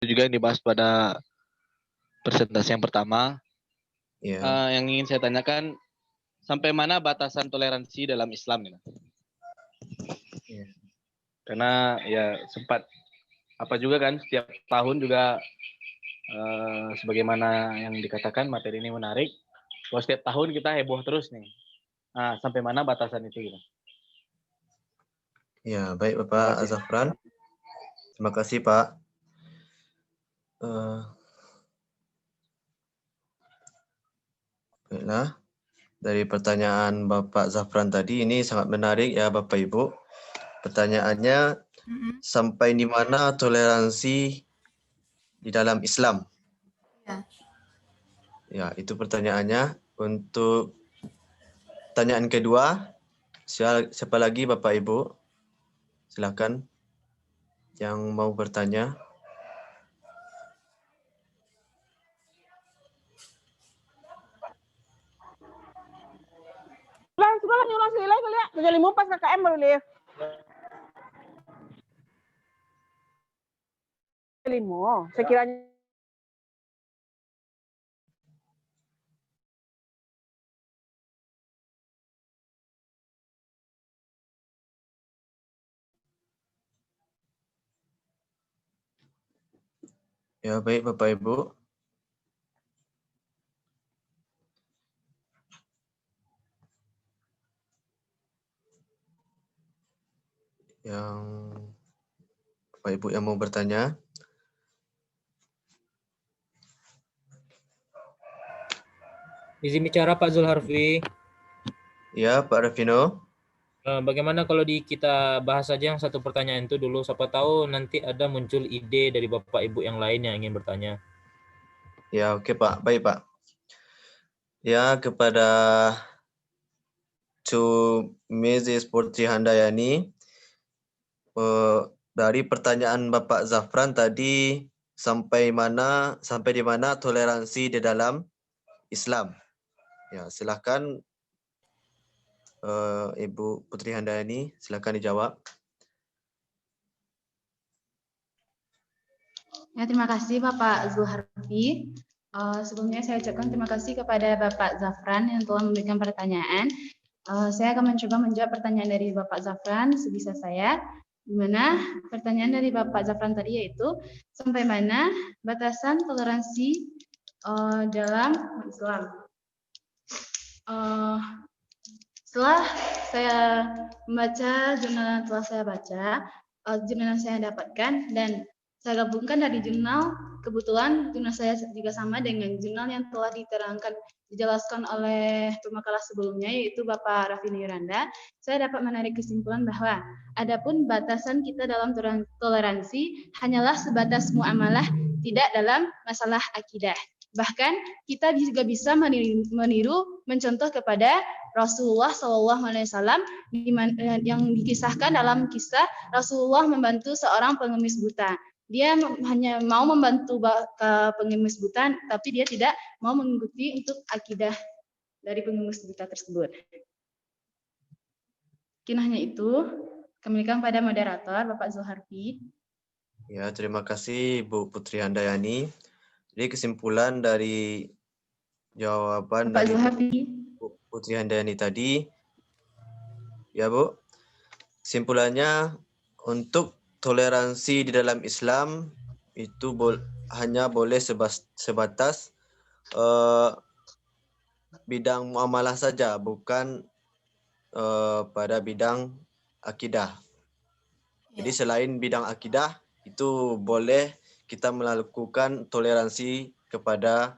juga yang dibahas pada presentasi yang pertama. Yang ingin saya tanyakan, sampai mana batasan toleransi dalam Islam ini? Karena ya sempat apa juga kan setiap tahun juga sebagaimana yang dikatakan materi ini menarik. Kalau setiap tahun kita heboh terus nih. Nah, sampai mana batasan itu gitu? Ya, baik Bapak Zafran. Terima kasih Pak. Baiklah. Dari pertanyaan Bapak Zafran tadi ini sangat menarik ya Bapak Ibu. Pertanyaannya, sampai di mana toleransi di dalam Islam? Ya, itu pertanyaannya. Untuk pertanyaan kedua, siapa lagi Bapak Ibu? Silakan yang mau bertanya. Ulang sila kali ya. Jadi mau pas KKM baru lihat. Limo, sekiranya Ya, baik Bapak Ibu. Yang Bapak Ibu yang mau bertanya. Izin bicara Pak Zulharfi. Ya, Pak Revino. Bagaimana kalau kita bahas saja yang satu pertanyaan itu dulu, siapa tahu nanti ada muncul ide dari Bapak Ibu yang lain yang ingin bertanya. Ya, oke Pak. Baik Pak. Ya, kepada Mrs. Putri Handayani, dari pertanyaan Bapak Zafran tadi, sampai di mana toleransi di dalam Islam. Ya, silakan Ibu Putri Handayani, silakan dijawab. Ya, terima kasih Bapak Zulharfi. Sebelumnya saya ucapkan terima kasih kepada Bapak Zafran yang telah memberikan pertanyaan. Saya akan mencoba menjawab pertanyaan dari Bapak Zafran sebisa saya. Di mana pertanyaan dari Bapak Zafran tadi yaitu sampai mana batasan toleransi dalam Islam. Setelah saya membaca jurnal yang telah saya baca, jurnal yang saya dapatkan dan saya gabungkan dari jurnal, kebetulan jurnal saya juga sama dengan jurnal yang telah dijelaskan oleh pemakalah sebelumnya, yaitu Bapak Raffi Yuranda. Saya dapat menarik kesimpulan bahwa adapun batasan kita dalam toleransi hanyalah sebatas muamalah, tidak dalam masalah akidah. Bahkan kita juga bisa meniru, mencontoh kepada Rasulullah SAW yang dikisahkan dalam kisah Rasulullah membantu seorang pengemis buta. Dia hanya mau membantu pengemis buta, tapi dia tidak mau mengikuti untuk akidah dari pengemis buta tersebut. Mungkin hanya itu. Kembalikan pada moderator, Bapak Zulharfi. Ya, terima kasih Bu Putri Handayani. Jadi kesimpulan dari jawaban Bapak dari Zulharfi. Bu Putri Handayani tadi, ya Bu, kesimpulannya untuk toleransi di dalam Islam itu hanya boleh sebatas bidang muamalah saja, bukan pada bidang akidah. Jadi selain bidang akidah itu boleh kita melakukan toleransi kepada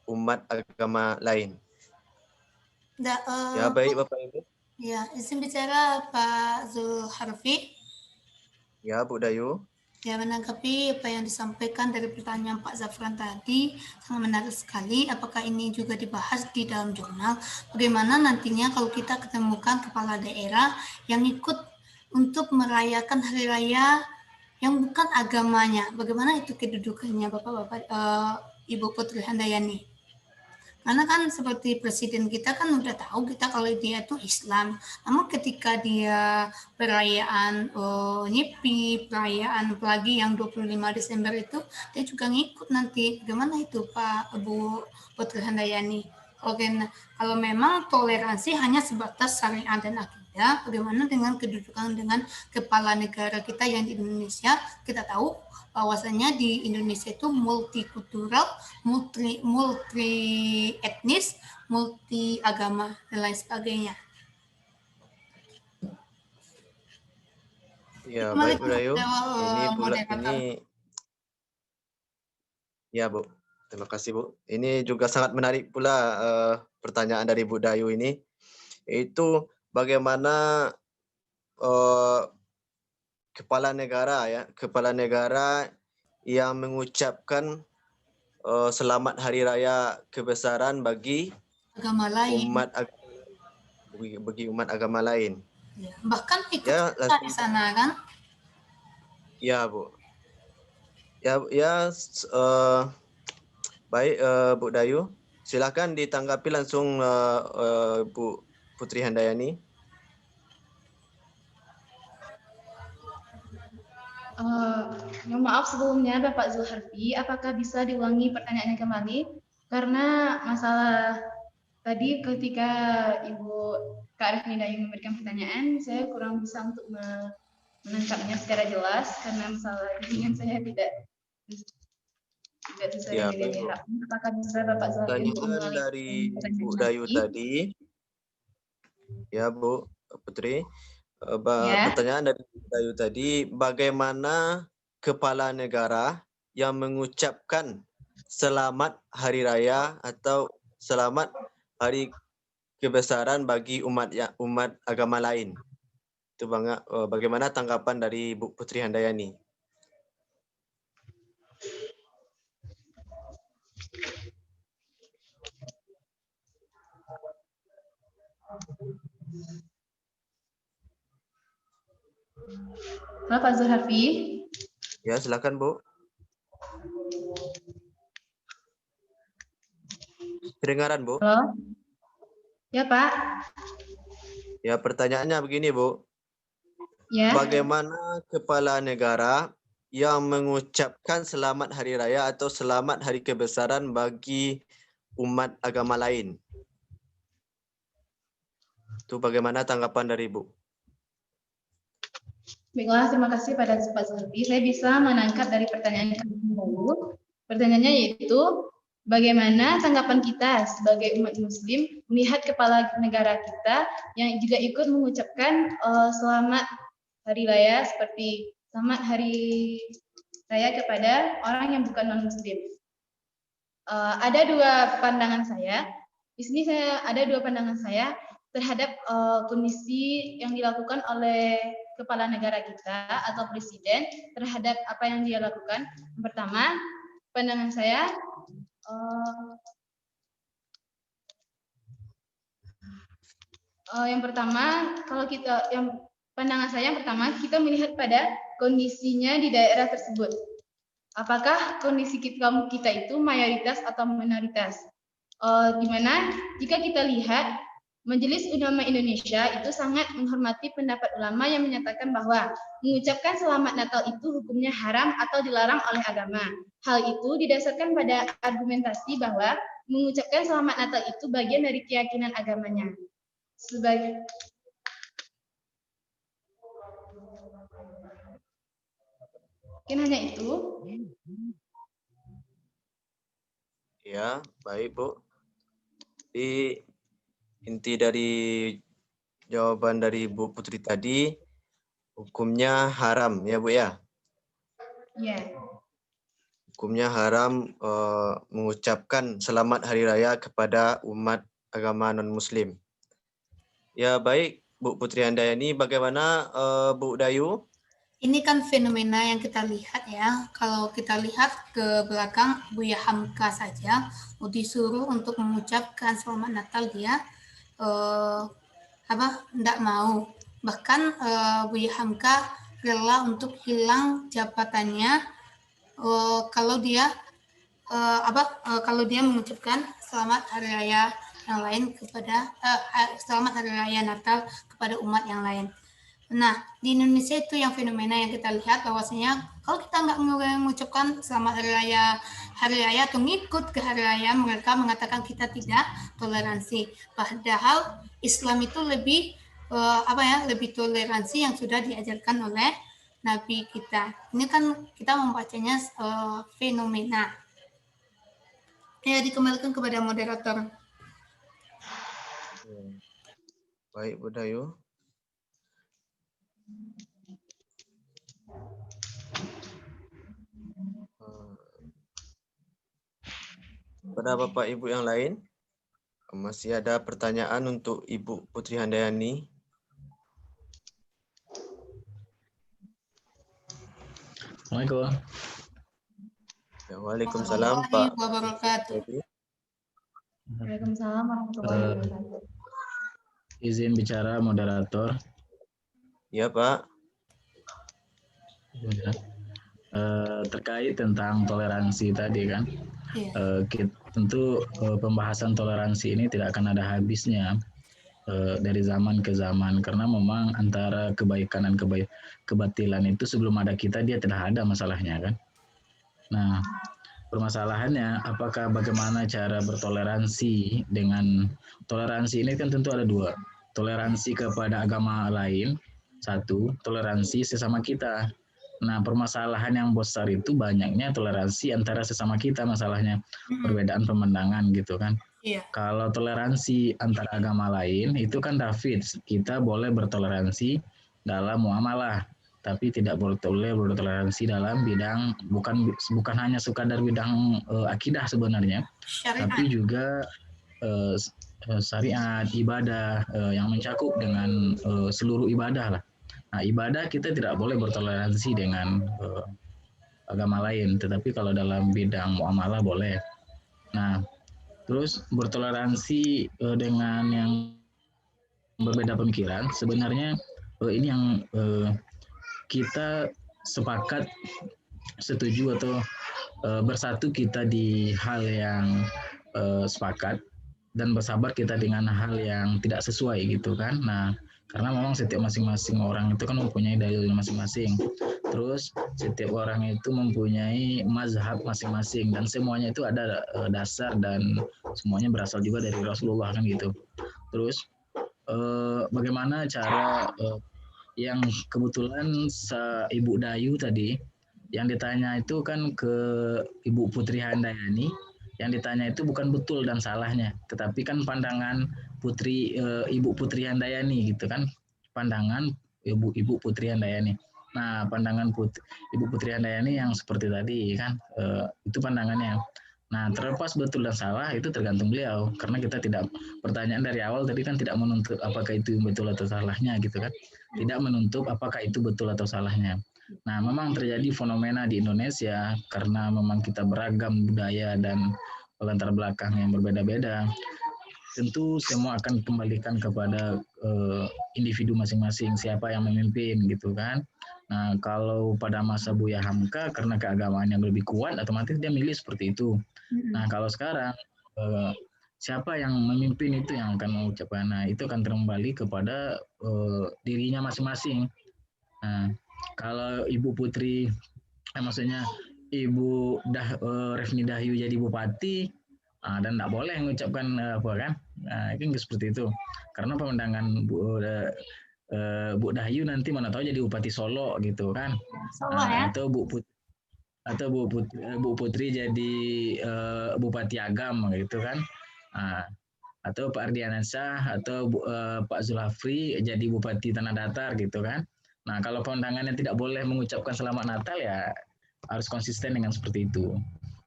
umat agama lain. Ya, baik Bapak Ibu. Ya, izin bicara Pak Zulharfi. Ya, Bu Dayu. Ya, menanggapi apa yang disampaikan dari pertanyaan Pak Zafran tadi, sangat menarik sekali. Apakah ini juga dibahas di dalam jurnal? Bagaimana nantinya kalau kita ketemukan kepala daerah yang ikut untuk merayakan hari raya yang bukan agamanya? Bagaimana itu kedudukannya, Bapak-Bapak, Ibu Putri Handayani? Karena kan seperti presiden kita kan udah tahu kita kalau dia itu Islam. Namun ketika dia perayaan Nyepi, perayaan apalagi yang 25 Desember itu, dia juga ngikut nanti. Gimana itu Pak Bu Putri Handayani? Oke, nah, kalau memang toleransi hanya sebatas syariat dan akidah, bagaimana dengan kedudukan dengan kepala negara kita yang di Indonesia? Kita tahu bahwasanya di Indonesia itu multikultural, multi etnis, multi agama dan lain sebagainya. Ya, baik Bu Dayu. Ya Bu, terima kasih Bu. Ini juga sangat menarik pula pertanyaan dari Bu Dayu ini, yaitu bagaimana kepala negara yang mengucapkan selamat hari raya kebesaran bagi agama lain, bagi umat agama lain. Ya, bahkan ikut kita di sana kan? Ya Bu. Baik Bu Dayu, silakan ditanggapi langsung Bu Putri Handayani. Mohon maaf sebelumnya Bapak Zulharfi, apakah bisa diulangi pertanyaannya kembali? Karena masalah tadi ketika Ibu Kak Arifin Dayu memberikan pertanyaan, saya kurang bisa untuk menangkapnya secara jelas karena masalah jaringan saya tidak sesuai dengan yang diharapkan. Apakah bisa Bapak Zulharfi Pertanyaan dari Bu Dayu tadi, ya Bu Putri. Pertanyaan dari Bu Dayu tadi, bagaimana kepala negara yang mengucapkan selamat hari raya atau selamat hari kebesaran bagi umat agama lain? Itu bagaimana tanggapan dari Bu Putri Handayani? Halo Pak Zulharfi. Ya, silakan Bu. Kedengaran Bu? Halo. Ya Pak. Ya, pertanyaannya begini Bu. Ya. Bagaimana kepala negara yang mengucapkan selamat hari raya atau selamat hari kebesaran bagi umat agama lain? Itu bagaimana tanggapan dari Bu? Baiklah, terima kasih pada Pak Zulharfi. Saya bisa menangkap dari pertanyaan dulu. Pertanyaannya yaitu, bagaimana tanggapan kita sebagai umat Muslim melihat kepala negara kita yang juga ikut mengucapkan selamat hari raya seperti selamat hari raya kepada orang yang bukan non-Muslim. Ada dua pandangan saya. Di sini ada dua pandangan saya terhadap kondisi yang dilakukan oleh kepala negara kita atau presiden terhadap apa yang dia lakukan. Yang pertama, pandangan saya kita melihat pada kondisinya di daerah tersebut. Apakah kondisi kita itu mayoritas atau minoritas? Di mana jika kita lihat Majelis Ulama Indonesia itu sangat menghormati pendapat ulama yang menyatakan bahwa mengucapkan selamat Natal itu hukumnya haram atau dilarang oleh agama. Hal itu didasarkan pada argumentasi bahwa mengucapkan selamat Natal itu bagian dari keyakinan agamanya. Mungkin hanya itu. Ya, baik Bu. Inti dari jawaban dari Bu Putri tadi, hukumnya haram ya Bu ya? Iya. Hukumnya haram mengucapkan selamat hari raya kepada umat agama non-Muslim. Ya baik, Bu Putri Handayani, bagaimana Bu Dayu? Ini kan fenomena yang kita lihat ya. Kalau kita lihat ke belakang, Buya Hamka saja disuruh untuk mengucapkan selamat Natal, dia tidak mau. Bahkan Buya Hamka rela untuk hilang jabatannya kalau dia mengucapkan selamat hari raya yang lain kepada selamat hari raya Natal kepada umat yang lain. Nah, di Indonesia itu yang fenomena yang kita lihat bahwasanya kalau kita nggak mengucapkan selamat hari raya atau ngikut ke hari raya, mereka mengatakan kita tidak toleransi. Padahal Islam itu lebih lebih toleransi yang sudah diajarkan oleh Nabi kita. Ini kan kita membacanya fenomena. Ya, dikembalikan kepada moderator. Baik, Bu Dayu. Pada Bapak Ibu yang lain, masih ada pertanyaan untuk Ibu Putri Handayani? Assalamualaikum. Ya, waalaikumsalam, Pak. Waalaikumsalam warahmatullahi wabarakatuh. Izin bicara moderator. Ya, Pak. Terkait tentang toleransi tadi kan, tentu pembahasan toleransi ini tidak akan ada habisnya dari zaman ke zaman, karena memang antara kebaikan dan kebatilan itu sebelum ada kita dia tidak ada masalahnya kan. Nah, permasalahannya apakah bagaimana cara bertoleransi dengan toleransi ini kan tentu ada dua, toleransi kepada agama lain, satu, toleransi sesama kita. Nah, permasalahan yang besar itu banyaknya toleransi antara sesama kita masalahnya, perbedaan pemandangan gitu kan. Iya. Kalau toleransi antara agama lain itu kan David, kita boleh bertoleransi dalam muamalah, tapi tidak boleh bertoleransi dalam bidang bukan hanya sekadar bidang akidah sebenarnya, tapi juga syariat, ibadah yang mencakup dengan seluruh ibadah lah. Nah, ibadah kita tidak boleh bertoleransi dengan agama lain, tetapi kalau dalam bidang muamalah boleh. Nah, terus bertoleransi dengan yang berbeda pemikiran, sebenarnya ini yang kita sepakat, setuju atau bersatu kita di hal yang sepakat dan bersabar kita dengan hal yang tidak sesuai gitu kan. Nah, karena memang setiap masing-masing orang itu kan mempunyai dalilnya masing-masing. Terus setiap orang itu mempunyai mazhab masing-masing dan semuanya itu ada dasar dan semuanya berasal juga dari Rasulullah kan gitu. Terus bagaimana cara yang kebetulan Ibu Dayu tadi yang ditanya itu kan ke Ibu Putri Handayani, yang ditanya itu bukan betul dan salahnya, tetapi kan pandangan Ibu Putri Handayani gitu kan, pandangan Ibu Putri Handayani. Nah, pandangan Ibu Putri Handayani yang seperti tadi kan, itu pandangannya. Nah, terlepas betul dan salah itu tergantung beliau, karena kita tidak, pertanyaan dari awal tadi kan tidak menuntut apakah itu betul atau salahnya gitu kan, tidak menuntut apakah itu betul atau salahnya. Nah, memang terjadi fenomena di Indonesia karena memang kita beragam budaya dan latar belakang yang berbeda-beda. Tentu semua akan kembalikan kepada individu masing-masing, siapa yang memimpin gitu kan. Nah, kalau pada masa Buya Hamka karena keagamaan yang lebih kuat, otomatis dia milih seperti itu. Nah, kalau sekarang siapa yang memimpin itu yang akan mengucapkan. Nah, itu akan kembali kepada dirinya masing-masing. Nah, kalau Ibu Putri, maksudnya Ibu Refni Dahyu jadi bupati, dan tidak boleh mengucapkan apa kan, itu seperti itu. Karena pemandangan Bu Dahyu nanti mana tahu jadi bupati Solo gitu kan, atau Bu Putri jadi bupati Agam gitu kan, atau Pak Ardiansyah atau Pak Zulhafri jadi bupati Tanah Datar gitu kan. Nah, kalau pandangannya tidak boleh mengucapkan selamat Natal ya harus konsisten dengan seperti itu.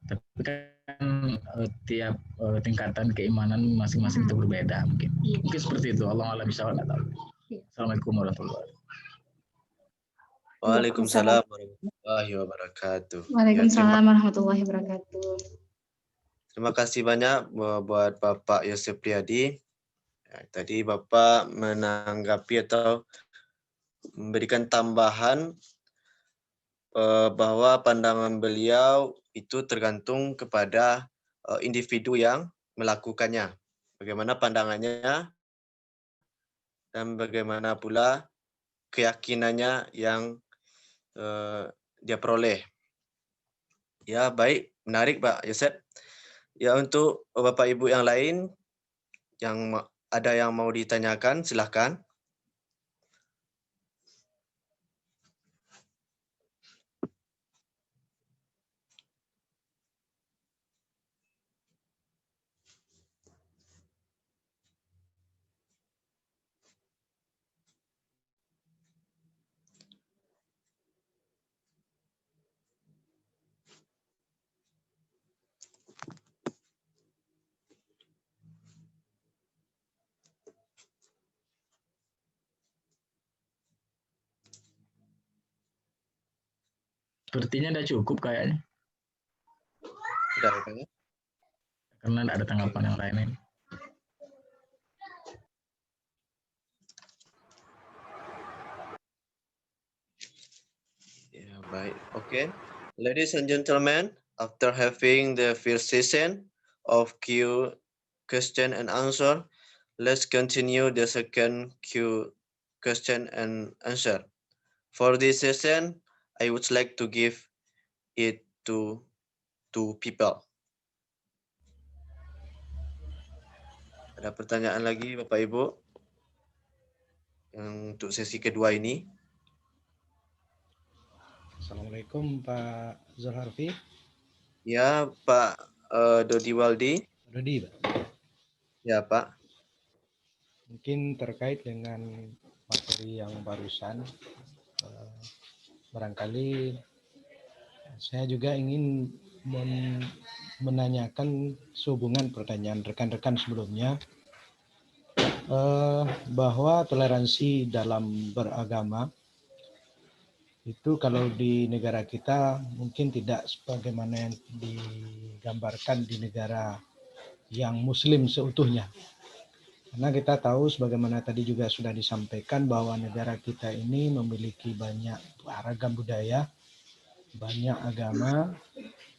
Tapi kan tiap tingkatan keimanan masing-masing itu berbeda mungkin. Mungkin seperti itu. Allah a'lam bishawab. Assalamualaikum warahmatullahi wabarakatuh. Waalaikumsalam warahmatullahi wabarakatuh. Waalaikumsalam warahmatullahi wabarakatuh. Terima kasih banyak buat Bapak Yosef Priyadi. Tadi Bapak menanggapi atau memberikan tambahan bahwa pandangan beliau itu tergantung kepada individu yang melakukannya. Bagaimana pandangannya dan bagaimana pula keyakinannya yang dia peroleh. Ya, baik, menarik Pak Yosep. Ya, untuk Bapak Ibu yang lain yang ada yang mau ditanyakan, silahkan. Sepertinya udah cukup kayaknya. Sudah, Pak ya? Karena tidak ada tanggapan yang lain ini. Ya, baik. Okay. Ladies and gentlemen, after having the first session of Q question and answer, let's continue the second Q question and answer. For this session, I would like to give it to two people. Ada pertanyaan lagi Bapak Ibu yang untuk sesi kedua ini? Assalamualaikum Pak Zulharfi. Ya, Pak Dodi Waldi. Dodi, Pak. Ya, Pak. Mungkin terkait dengan materi yang barusan, barangkali saya juga ingin menanyakan sehubungan pertanyaan rekan-rekan sebelumnya, bahwa toleransi dalam beragama itu kalau di negara kita mungkin tidak sebagaimana yang digambarkan di negara yang muslim seutuhnya. Karena kita tahu sebagaimana tadi juga sudah disampaikan bahwa negara kita ini memiliki banyak ragam budaya, banyak agama,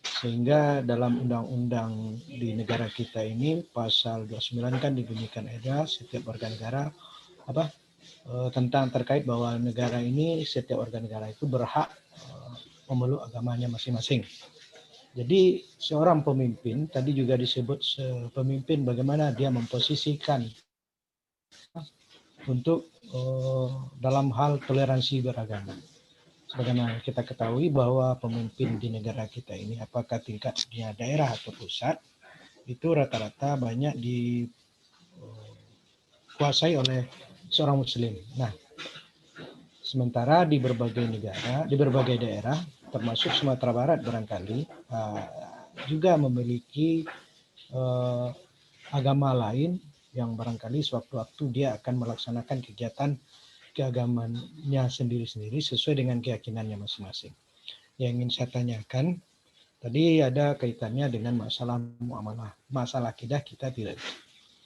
sehingga dalam undang-undang di negara kita ini pasal 29 kan dibunyikan ada setiap warga negara tentang terkait bahwa negara ini setiap warga negara itu berhak memeluk agamanya masing-masing. Jadi seorang pemimpin tadi juga disebut pemimpin bagaimana dia memposisikan untuk dalam hal toleransi beragama. Sebagaimana kita ketahui bahwa pemimpin di negara kita ini apakah tingkatnya daerah atau pusat itu rata-rata banyak dikuasai oleh seorang muslim. Nah, sementara di berbagai negara, di berbagai daerah, termasuk Sumatera Barat barangkali, juga memiliki agama lain yang barangkali sewaktu-waktu dia akan melaksanakan kegiatan keagamannya sendiri-sendiri sesuai dengan keyakinannya masing-masing. Yang ingin saya tanyakan, tadi ada kaitannya dengan masalah muamalah. Masalah akidah kita tidak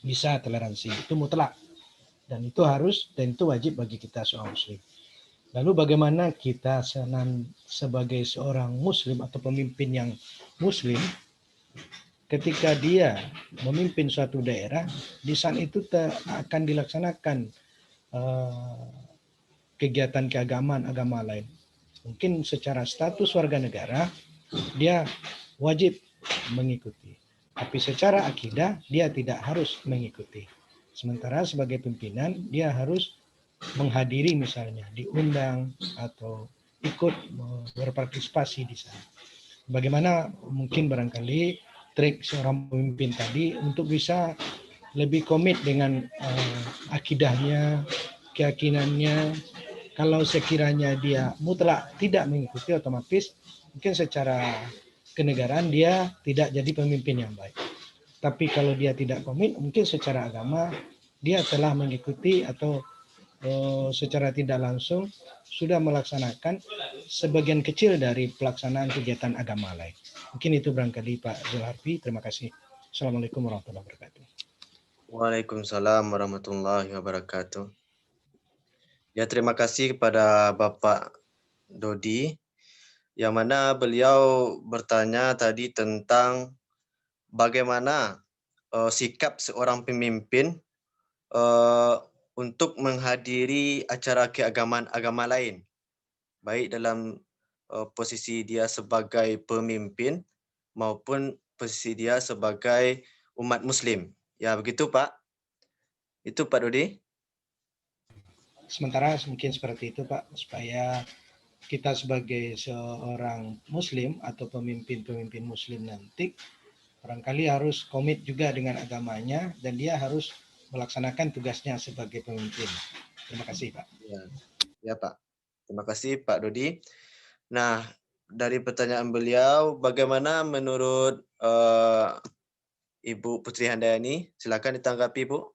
bisa toleransi, itu mutlak. Dan itu harus, dan itu wajib bagi kita seorang muslim. Lalu bagaimana kita sebagai seorang muslim atau pemimpin yang muslim, ketika dia memimpin suatu daerah, di saat itu akan dilaksanakan kegiatan keagamaan agama lain. Mungkin secara status warga negara, dia wajib mengikuti. Tapi secara akidah, dia tidak harus mengikuti. Sementara sebagai pimpinan, dia harus menghadiri misalnya, diundang atau ikut berpartisipasi di sana. Bagaimana mungkin barangkali trik seorang pemimpin tadi untuk bisa lebih komit dengan akidahnya, keyakinannya. Kalau sekiranya dia mutlak tidak mengikuti, otomatis mungkin secara kenegaraan dia tidak jadi pemimpin yang baik. Tapi kalau dia tidak komit, mungkin secara agama dia telah mengikuti atau secara tidak langsung sudah melaksanakan sebagian kecil dari pelaksanaan kegiatan agama lain. Mungkin itu barangkali Pak Zulharfi. Terima kasih. Assalamualaikum warahmatullahi wabarakatuh. Waalaikumsalam warahmatullahi wabarakatuh. Ya, terima kasih kepada Bapak Dodi, yang mana beliau bertanya tadi tentang bagaimana sikap seorang pemimpin untuk menghadiri acara keagamaan agama lain, baik dalam posisi dia sebagai pemimpin maupun posisi dia sebagai umat Muslim. Ya, begitu Pak. Itu Pak Dodi. Sementara mungkin seperti itu Pak, supaya kita sebagai seorang Muslim atau pemimpin-pemimpin Muslim nanti barangkali harus komit juga dengan agamanya dan dia harus melaksanakan tugasnya sebagai pemimpin. Terima kasih Pak. Ya Pak. Terima kasih Pak Dodi. Nah, dari pertanyaan beliau, bagaimana menurut Ibu Putri Handayani? Silakan ditanggapi Bu.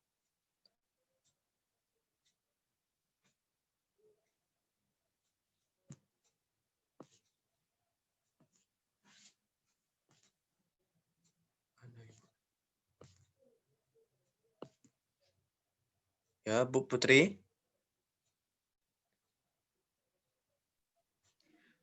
Ya, Bu Putri.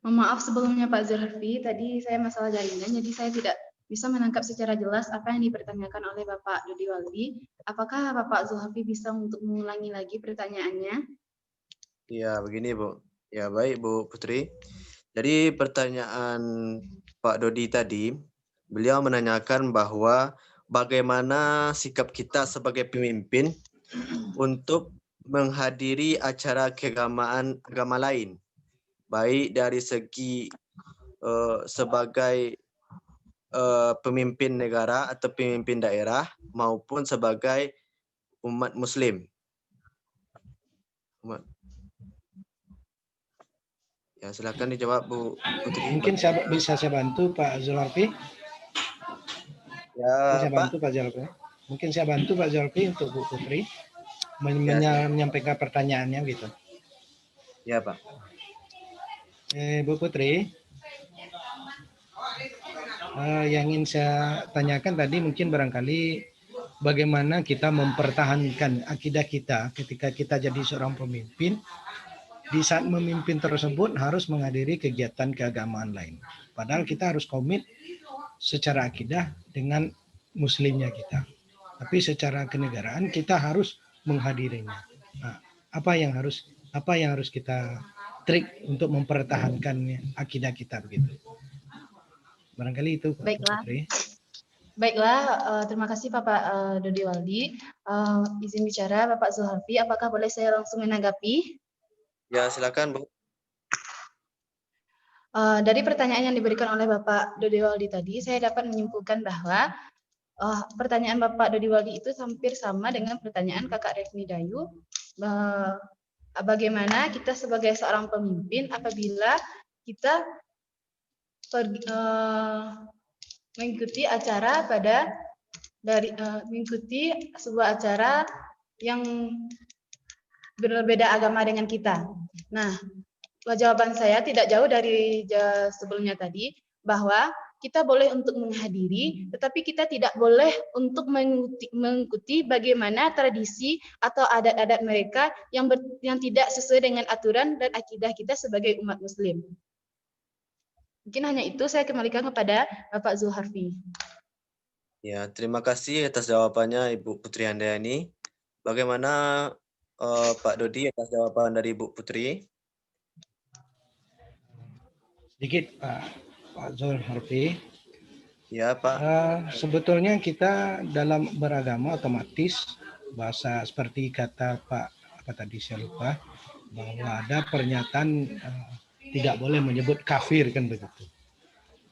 Mohon maaf sebelumnya Pak Zulharfi, tadi saya masalah jaringan, jadi saya tidak bisa menangkap secara jelas apa yang dipertanyakan oleh Bapak Dodi Waldi. Apakah Bapak Zulharfi bisa untuk mengulangi lagi pertanyaannya? Ya, begini Bu. Ya, baik Bu Putri. Jadi pertanyaan Pak Dodi tadi, beliau menanyakan bahwa bagaimana sikap kita sebagai pemimpin untuk menghadiri acara keagamaan agama lain, baik dari segi sebagai pemimpin negara atau pemimpin daerah maupun sebagai umat Muslim. Ya, silakan dijawab Bu Putri. Mungkin bisa saya bantu Pak Zulharfi? Ya, saya bantu Pak Zulharfi. Mungkin saya bantu Pak Zulharfi untuk Bu Putri menyampaikan pertanyaannya gitu. Ya Pak. Bu Putri, yang ingin saya tanyakan tadi mungkin barangkali bagaimana kita mempertahankan akidah kita ketika kita jadi seorang pemimpin. Di saat memimpin tersebut harus menghadiri kegiatan keagamaan lain. Padahal kita harus komit secara akidah dengan muslimnya kita. Tapi secara kenegaraan kita harus menghadirinya. Nah, apa yang harus kita trik untuk mempertahankan akidah kita begitu. Barangkali itu Pak Putri. Baiklah, terima kasih Bapak Dodi Waldi. Izin bicara Bapak Zulharfi, apakah boleh saya langsung menanggapi? Ya, silakan Bu. Dari pertanyaan yang diberikan oleh Bapak Dodi Waldi tadi, saya dapat menyimpulkan bahwa pertanyaan Bapak Dodi Waldi itu hampir sama dengan pertanyaan Kakak Refni Dayu. Bagaimana kita sebagai seorang pemimpin apabila kita mengikuti acara mengikuti sebuah acara yang berbeda agama dengan kita. Nah, jawaban saya tidak jauh dari sebelumnya tadi, bahwa kita boleh untuk menghadiri, tetapi kita tidak boleh untuk mengikuti bagaimana tradisi atau adat-adat mereka yang tidak sesuai dengan aturan dan akidah kita sebagai umat Muslim. Mungkin hanya itu, saya kembalikan kepada Bapak Zulharfi. Ya, terima kasih atas jawabannya Ibu Putri Handayani. Bagaimana Pak Dodi atas jawaban dari Ibu Putri? Sedikit Pak Zulharfi. Ya Pak. Sebetulnya kita dalam beragama otomatis bahasa seperti kata Pak apa tadi saya lupa, bahwa ada pernyataan tidak boleh menyebut kafir kan begitu.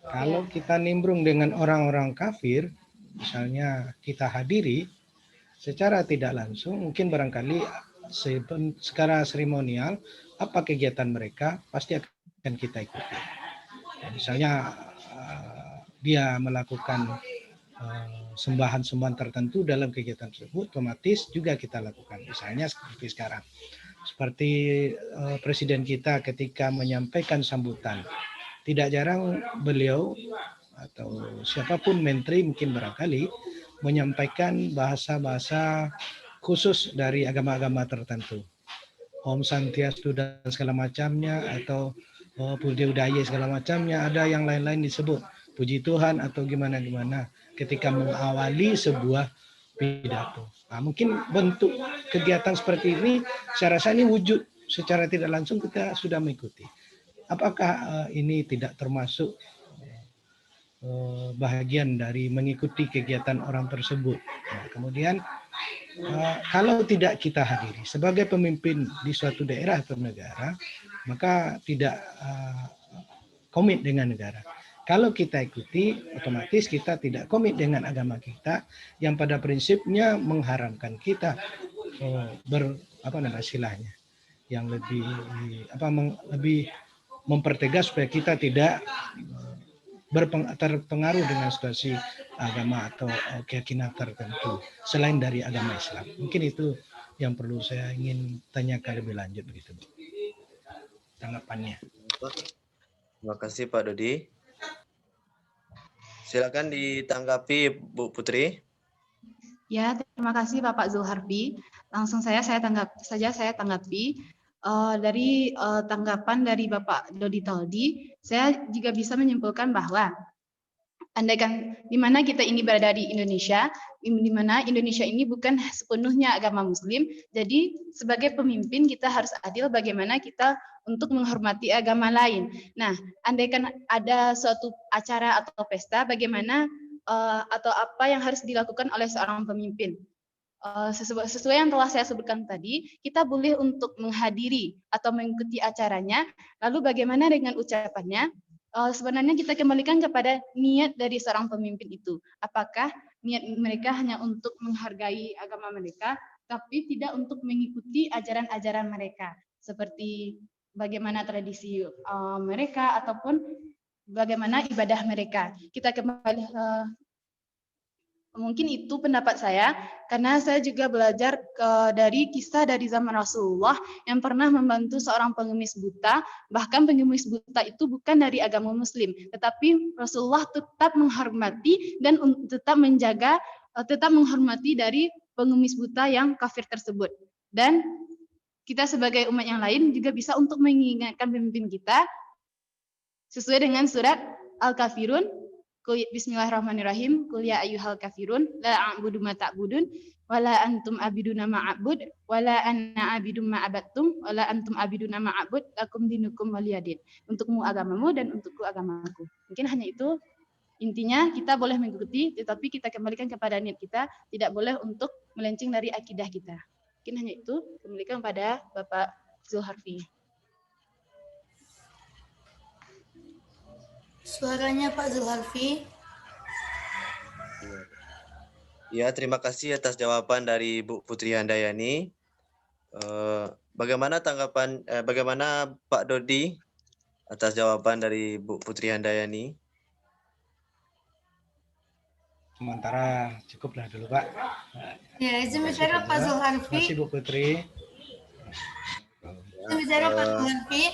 Kalau kita nimbrung dengan orang-orang kafir, misalnya kita hadiri secara tidak langsung, mungkin barangkali secara seremonial apa kegiatan mereka pasti akan kita ikuti. Misalnya dia melakukan sembahan-sembahan tertentu dalam kegiatan tersebut, otomatis juga kita lakukan. Misalnya seperti sekarang, seperti Presiden kita ketika menyampaikan sambutan, tidak jarang beliau atau siapapun menteri mungkin barangkali menyampaikan bahasa-bahasa khusus dari agama-agama tertentu. Om Santiastu dan segala macamnya, atau Budaya segala macamnya, ada yang lain-lain disebut. puji Tuhan atau gimana-gimana ketika mengawali sebuah pidato. Nah, mungkin bentuk kegiatan seperti ini saya rasa ini wujud secara tidak langsung kita sudah mengikuti. Apakah ini tidak termasuk bahagian dari mengikuti kegiatan orang tersebut? Nah, kemudian kalau tidak kita hadiri sebagai pemimpin di suatu daerah atau negara, maka tidak komit dengan negara. Kalau kita ikuti, otomatis kita tidak komit dengan agama kita yang pada prinsipnya mengharamkan kita istilahnya yang lebih lebih mempertegas supaya kita tidak terpengaruh dengan situasi agama atau keyakinan tertentu selain dari agama Islam. Mungkin itu yang perlu saya ingin tanyakan lebih lanjut begitu, Bu. Tanggapannya. Terima kasih Pak Dodi. Silakan ditanggapi Bu Putri. Ya, terima kasih Bapak Zulharfi. Langsung saya tanggapi. Dari tanggapan dari Bapak Dodi Toldi, saya juga bisa menyimpulkan bahwa andaikan di mana kita ini berada di Indonesia, di mana Indonesia ini bukan sepenuhnya agama Muslim, jadi sebagai pemimpin kita harus adil bagaimana kita untuk menghormati agama lain. Nah, andaikan ada suatu acara atau pesta, bagaimana atau apa yang harus dilakukan oleh seorang pemimpin. Sesuai yang telah saya sebutkan tadi, kita boleh untuk menghadiri atau mengikuti acaranya, lalu bagaimana dengan ucapannya? Sebenarnya kita kembalikan kepada niat dari seorang pemimpin itu. Apakah niat mereka hanya untuk menghargai agama mereka, tapi tidak untuk mengikuti ajaran-ajaran mereka, seperti bagaimana tradisi mereka ataupun bagaimana ibadah mereka. Kita kembali mungkin itu pendapat saya, karena saya juga belajar dari kisah dari zaman Rasulullah yang pernah membantu seorang pengemis buta, bahkan pengemis buta itu bukan dari agama Muslim, tetapi Rasulullah tetap menghormati dan tetap menjaga, tetap menghormati dari pengemis buta yang kafir tersebut. Dan kita sebagai umat yang lain juga bisa untuk mengingatkan pemimpin kita sesuai dengan surat Al-Kafirun. Bismillahirrahmanirrahim. Qul ya ayyuhal kafirun la a'budu ma ta'budun wala antum abiduna ma a'bud wala anna abidum ma abattum wala antum abiduna ma a'bud lakum dinukum waliyadin. Untukmu agamamu dan untukku agamaku. Mungkin hanya itu intinya, kita boleh mengikuti tetapi kita kembalikan kepada niat kita, tidak boleh untuk melenceng dari akidah kita. Mungkin hanya itu, kembalikan kepada Bapak Zulharfi. Suaranya Pak Zulharfi. Ya, terima kasih atas jawaban dari Bu Putri Handayani. Bagaimana tanggapan, bagaimana Pak Dodi atas jawaban dari Bu Putri Handayani? Sementara cukuplah dulu, Pak. Ya, izin bicara Pak Zulharfi. Terima kasih Bu Putri. Izin bicara Pak Zulharfi.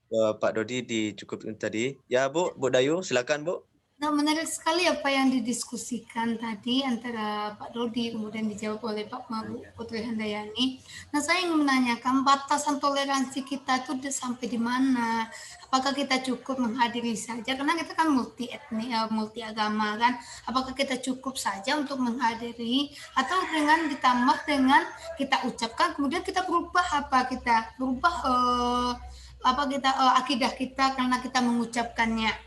Pak Dodi dicukupkan tadi. Ya Bu Dayu, silakan Bu. Nah, menarik sekali apa yang didiskusikan tadi antara Pak Dodi, kemudian dijawab oleh Pak Putri Handayani. Nah, saya ingin menanyakan batasan toleransi kita itu sampai di mana? Apakah kita cukup menghadiri saja? Karena kita kan multi etnik, multi agama kan. Apakah kita cukup saja untuk menghadiri atau dengan ditambah dengan kita ucapkan, kemudian kita berubah apa? Kita berubah akidah kita karena kita mengucapkannya.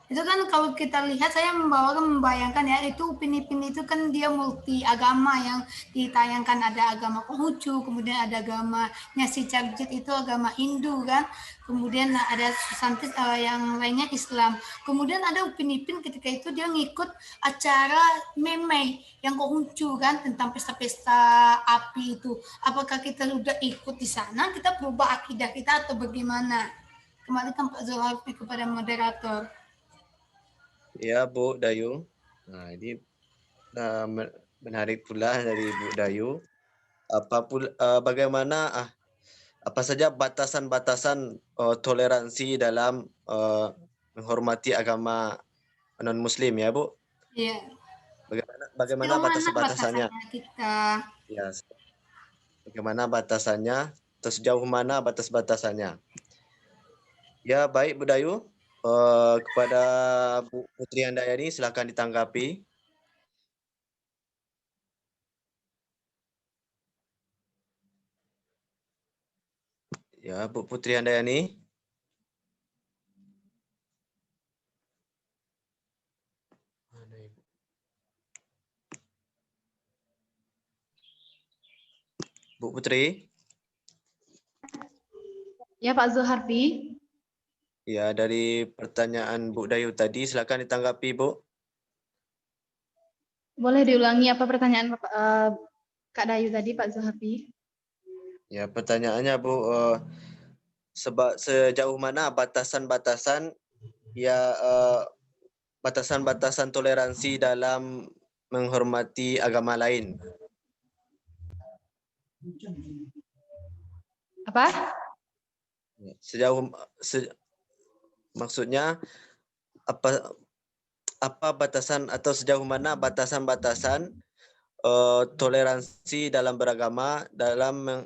Itu kan kalau kita lihat, saya membayangkan ya, itu Upin Ipin itu kan dia multi agama yang ditayangkan, ada agama Konghucu, kemudian ada agamanya si Cagit itu agama Hindu kan, kemudian ada Susantis yang lainnya Islam, kemudian ada Upin Ipin ketika itu dia ngikut acara Memei yang Konghucu kan tentang pesta-pesta api itu. Apakah kita sudah ikut di sana, kita berubah akidah kita atau bagaimana? Kembalikan Pak Zulharfi kepada moderator. Ya Bu Dayu, nah ini menarik pula dari Bu Dayu. Bagaimana apa saja batasan-batasan toleransi dalam menghormati agama non-Muslim ya Bu? Iya. Bagaimana batas-batasannya? Kita? Ya, bagaimana batasannya? Atau sejauh mana batas-batasannya? Ya, baik Bu Dayu. Kepada Bu Putri Handayani, silakan ditanggapi. Ya, Bu Putri Handayani. Bu Putri. Ya Pak Zulharfi. Ya, dari pertanyaan Bu Dayu tadi, silakan ditanggapi Bu. Boleh diulangi apa pertanyaan Kak Dayu tadi Pak Zulharfi? Ya, pertanyaannya Bu, sejauh mana batasan-batasan batasan-batasan toleransi dalam menghormati agama lain? Apa? Maksudnya apa batasan atau sejauh mana batasan-batasan toleransi dalam beragama dalam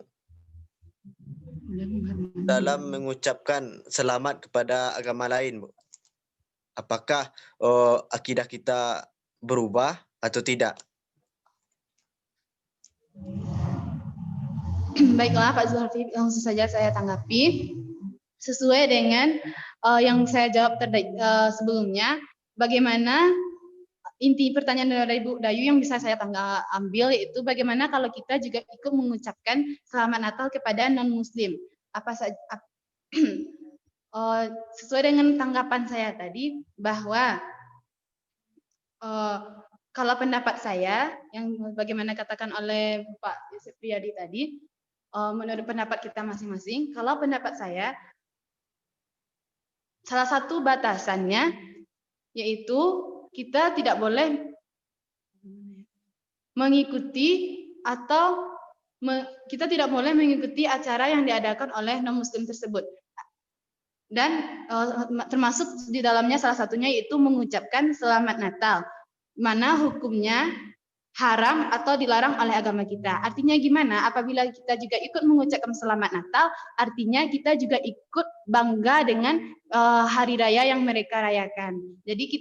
mengucapkan selamat kepada agama lain, Bu? Apakah akidah kita berubah atau tidak? Baiklah Pak Zulharfi, langsung saja saya tanggapi. Sesuai dengan yang saya jawab sebelumnya, bagaimana inti pertanyaan dari Bu Dayu yang bisa saya ambil yaitu bagaimana kalau kita juga ikut mengucapkan selamat Natal kepada non-Muslim. Sesuai dengan tanggapan saya tadi bahwa kalau pendapat saya yang bagaimana katakan oleh Pak Yusuf Priyadi tadi, menurut pendapat kita masing-masing, kalau pendapat saya salah satu batasannya yaitu kita tidak boleh mengikuti atau kita tidak boleh mengikuti acara yang diadakan oleh non-Muslim tersebut. Dan termasuk di dalamnya salah satunya yaitu mengucapkan selamat Natal, mana hukumnya haram atau dilarang oleh agama kita. Artinya gimana? Apabila kita juga ikut mengucapkan selamat Natal, artinya kita juga ikut bangga dengan hari raya yang mereka rayakan. Jadi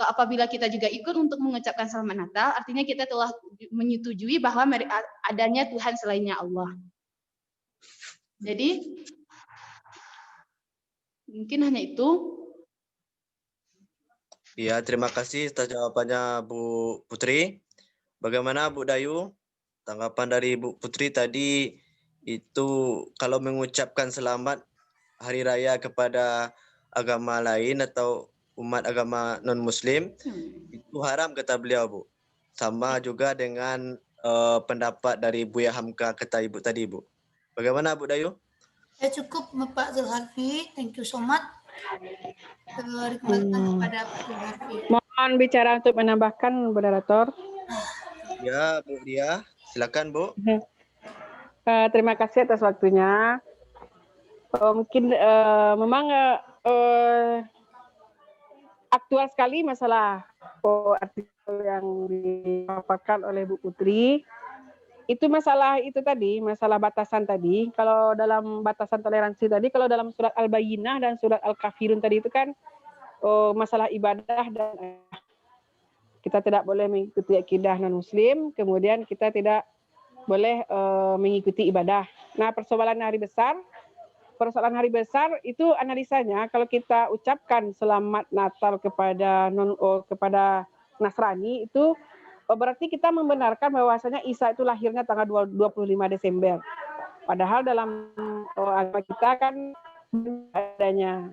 apabila kita juga ikut untuk mengucapkan selamat Natal, artinya kita telah menyetujui bahwa adanya Tuhan selainnya Allah. Jadi mungkin hanya itu. Ya, terima kasih atas jawabannya Bu Putri. Bagaimana Bu Dayu? Tanggapan dari Bu Putri tadi itu kalau mengucapkan selamat hari raya kepada agama lain atau umat agama non-Muslim itu haram kata beliau, Bu. Sama juga dengan pendapat dari Buya Hamka kata Ibu tadi, Bu. Bagaimana Bu Dayu? Ya cukup Bapak Zulharfi, thank you so much. Dikembalikan kepada Pak Zulharfi. Mohon bicara untuk menambahkan, moderator. Ya, Bu Dia, silakan Bu. Terima kasih atas waktunya. Mungkin memang aktual sekali masalah artikel yang dipaparkan oleh Bu Putri. Itu masalah itu tadi, masalah batasan tadi. Kalau dalam batasan toleransi tadi, kalau dalam surat Al-Bayyinah dan surat Al-Kafirun tadi itu kan masalah ibadah dan kita tidak boleh mengikuti akidah non-Muslim, kemudian kita tidak boleh mengikuti ibadah. Nah, persoalan hari besar itu analisanya kalau kita ucapkan selamat Natal kepada Nasrani itu berarti kita membenarkan bahwasanya Isa itu lahirnya tanggal 25 Desember. Padahal dalam agama kita kan adanya.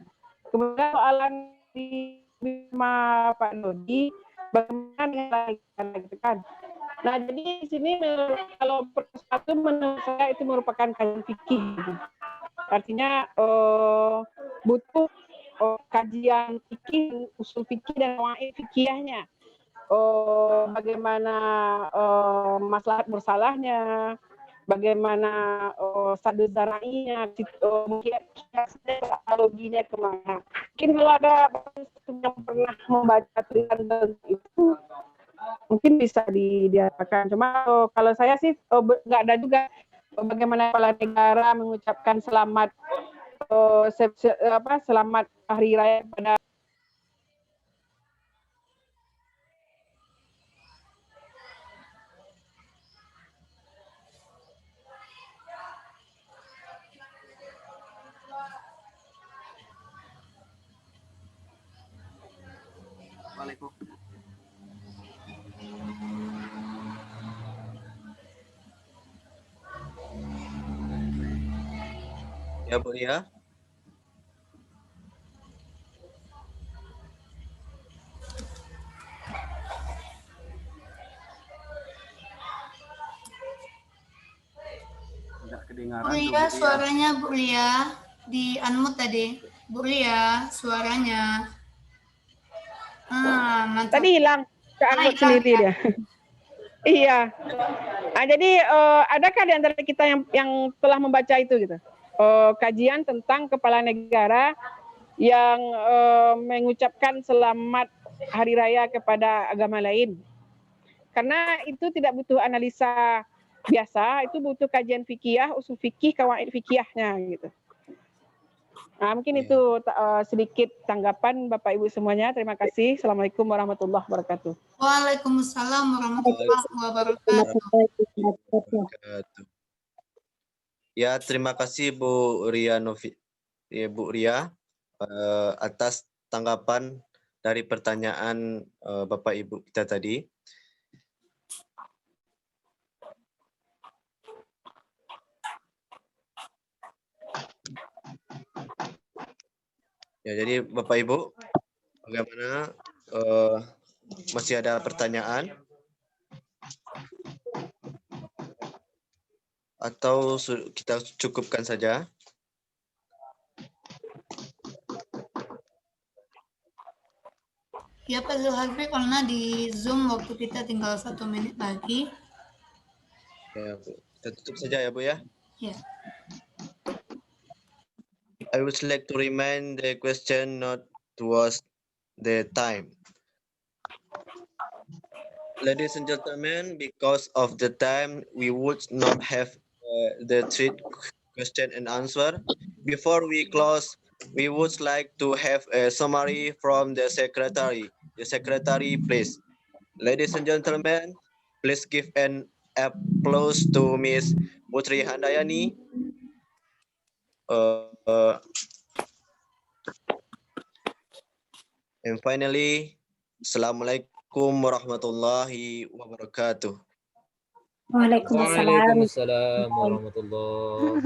Kemudian soalan di Pak Dodi, bagaimana dengan nah, jadi di sini kalau persatu menurut saya itu merupakan kajian fikih. Artinya butuh kajian fikih, usul fikih dan qawaid fikihnya. Bagaimana maslahat bersalahnya, bagaimana sadu zarainya, mungkin analoginya kemana. Mungkin kalau ada yang pernah membaca tulisan itu, mungkin bisa diapakan. Cuma kalau saya sih nggak ada juga bagaimana kepala negara mengucapkan selamat selamat Hari Raya pada Ya, Bu Ria. Bu Ria, suaranya Bu Ria di unmute tadi. Bu Ria, suaranya. Mantap. tadi hilang ke unmute sendiri dia. Iya. Jadi adakah di antara kita yang telah membaca itu gitu? Kajian tentang kepala negara yang mengucapkan selamat Hari Raya kepada agama lain. Karena itu tidak butuh analisa biasa, itu butuh kajian fikih, usul fikih, kawaid fikihnya gitu. Nah, mungkin itu sedikit tanggapan Bapak Ibu semuanya. Terima kasih. Assalamualaikum warahmatullahi wabarakatuh. Waalaikumsalam warahmatullahi wabarakatuh. Ya, terima kasih Bu Ria Bu Ria atas tanggapan dari pertanyaan Bapak Ibu kita tadi. Ya, jadi Bapak Ibu, bagaimana masih ada pertanyaan? Atau kita cukupkan saja? Ya Pak Zulharfi, karena di Zoom waktu kita tinggal 1 menit lagi. Ya, Bu. Kita tutup saja ya, Bu ya. Ya. I would like to remind the question not towards the time. Ladies and gentlemen, because of the time, we would not have the 3 question and answer. Before we close, we would like to have a summary from the secretary. The secretary, please. Ladies and gentlemen, please give an applause to Miss Putri Handayani. And finally, Assalamualaikum warahmatullahi wabarakatuh. Waalaikumsalam warahmatullahi wabarakatuh.